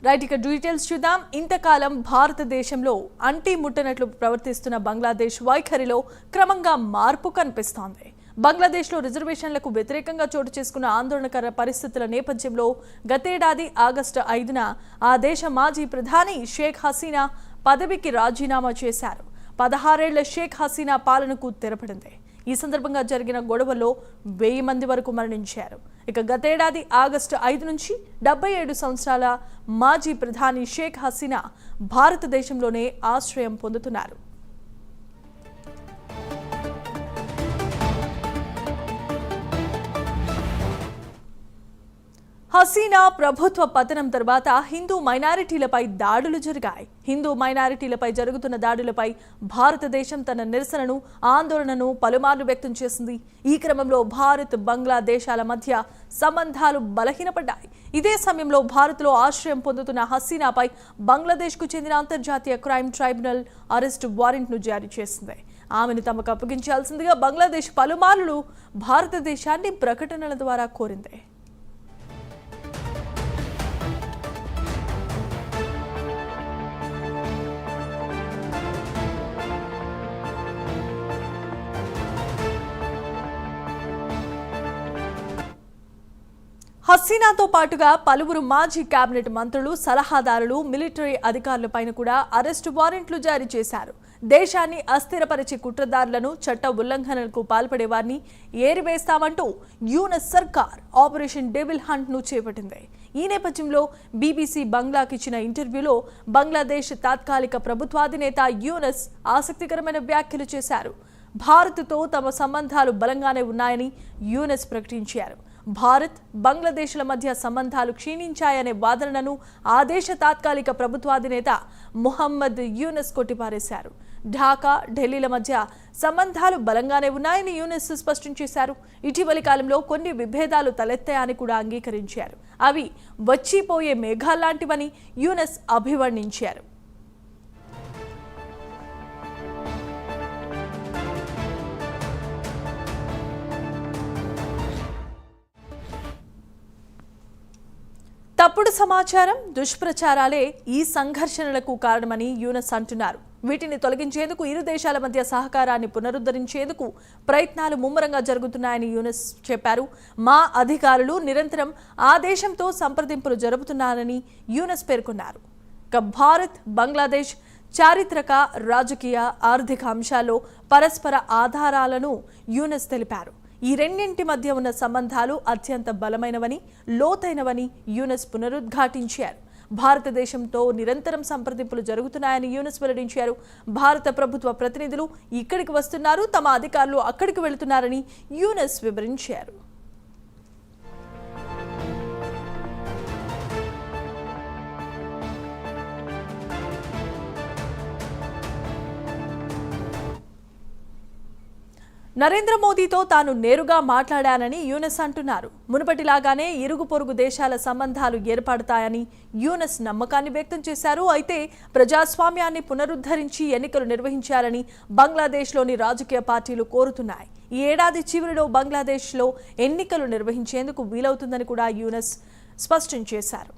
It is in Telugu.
రైట్, ఇక డీటెయిల్స్ చూద్దాం. ఇంతకాలం భారతదేశంలో అంటి ముట్టనట్లు ప్రవర్తిస్తున్న బంగ్లాదేశ్ వైఖరిలో క్రమంగా మార్పు కనిపిస్తోంది. బంగ్లాదేశ్లో రిజర్వేషన్లకు వ్యతిరేకంగా చోటు చేసుకున్న ఆందోళనకర పరిస్థితుల నేపథ్యంలో గతేడాది ఆగస్టు 5న ఆ దేశ మాజీ ప్రధాని షేక్ హసీనా పదవికి రాజీనామా చేశారు. 16 ఏళ్ల షేక్ హసీనా పాలనకు తెరపడింది. ఈ సందర్భంగా జరిగిన గొడవల్లో 1000 మంది వరకు మరణించారు. ఇక గతేడాది ఆగస్టు 5 నుంచి 77 సంవత్సరాల మాజీ ప్రధాని షేక్ హసీనా భారతదేశంలోనే ఆశ్రయం పొందుతున్నారు. హసీనా ప్రభుత్వ పతనం తర్వాత హిందూ మైనారిటీలపై దాడులు జరిగాయి. హిందూ మైనారిటీలపై జరుగుతున్న దాడులపై భారతదేశం తన నిరసనను, ఆందోళనను పలుమార్లు వ్యక్తం చేసింది. ఈ క్రమంలో భారత్, బంగ్లాదేశాల మధ్య సంబంధాలు బలహీనపడ్డాయి. ఇదే సమయంలో భారత్లో ఆశ్రయం పొందుతున్న హసీనాపై బంగ్లాదేశ్కు చెందిన అంతర్జాతీయ క్రైమ్ ట్రైబ్యునల్ అరెస్ట్ వారెంట్ను జారీ చేసింది. ఆమెను తమకు అప్పగించాల్సిందిగా బంగ్లాదేశ్ పలుమార్లు భారతదేశాన్ని ప్రకటనల ద్వారా కోరింది. హసీనాతో పాటుగా పలువురు మాజీ కేబినెట్ మంత్రులు, సలహాదారులు, మిలిటరీ అధికారులపైన కూడా అరెస్టు వారెంట్లు జారీ చేశారు. దేశాన్ని అస్థిరపరిచే కుట్రదారులను, చట్ట ఉల్లంఘనలకు పాల్పడే వారిని ఏరివేస్తామంటూ యూనస్ సర్కార్ ఆపరేషన్ డెవిల్ హంట్ ను చేపట్టింది. ఈ నేపథ్యంలో బీబీసీ బంగ్లాకి ఇచ్చిన ఇంటర్వ్యూలో బంగ్లాదేశ్ తాత్కాలిక ప్రభుత్వాధినేత యూనస్ ఆసక్తికరమైన వ్యాఖ్యలు చేశారు. భారత్తో తమ సంబంధాలు బలంగానే ఉన్నాయని యూనస్ ప్రకటించారు. భారత్, బంగ్లాదేశ్ల మధ్య సంబంధాలు క్షీణించాయనే వాదనను ఆ దేశ తాత్కాలిక ప్రభుత్వాధినేత ముహమ్మద్ యూనస్ కొట్టిపారేశారు. ఢాకా, ఢిల్లీల మధ్య సంబంధాలు బలంగానే ఉన్నాయని యూనస్ స్పష్టం చేశారు. ఇటీవలి కాలంలో కొన్ని విభేదాలు తలెత్తాయని కూడా అంగీకరించారు. అవి వచ్చిపోయే మేఘాల్లాంటివని యూనస్ అభివర్ణించారు. తప్పుడు సమాచారం, దుష్ప్రచారాలే ఈ సంఘర్షణలకు కారణమని యూనస్ అంటున్నారు. వీటిని తొలగించేందుకు ఇరు దేశాల మధ్య సహకారాన్ని పునరుద్ధరించేందుకు ప్రయత్నాలు ముమ్మరంగా జరుగుతున్నాయని యూనస్ చెప్పారు. మా అధికారులు నిరంతరం ఆ దేశంతో సంప్రదింపులు జరుపుతున్నారని యూనస్ పేర్కొన్నారు. భారత్, బంగ్లాదేశ్ చారిత్రక, రాజకీయ, ఆర్థిక అంశాల్లో పరస్పర ఆధారాలను యూనస్ తెలిపారు. ఈ రెండింటి మధ్య ఉన్న సంబంధాలు అత్యంత బలమైనవని, లోతైనవని యూనస్ పునరుద్ఘాటించారు. భారతదేశంతో నిరంతరం సంప్రదింపులు జరుగుతున్నాయని యూనస్ వెల్లడించారు. భారత ప్రభుత్వ ప్రతినిధులు ఇక్కడికి వస్తున్నారు, తమ అధికారులు అక్కడికి వెళుతున్నారని యూనస్ వివరించారు. నరేంద్ర మోదీతో తాను నేరుగా మాట్లాడానని యూనస్ అంటున్నారు. మునుపటిలాగానే ఇరుగు పొరుగు దేశాల సంబంధాలు ఏర్పడతాయని యూనస్ నమ్మకాన్ని వ్యక్తం చేశారు. అయితే ప్రజాస్వామ్యాన్ని పునరుద్ధరించి ఎన్నికలు నిర్వహించాలని బంగ్లాదేశ్లోని రాజకీయ పార్టీలు కోరుతున్నాయి. ఈ ఏడాది చివరిలో బంగ్లాదేశ్లో ఎన్నికలు నిర్వహించేందుకు వీలవుతుందని కూడా యూనస్ స్పష్టం చేశారు.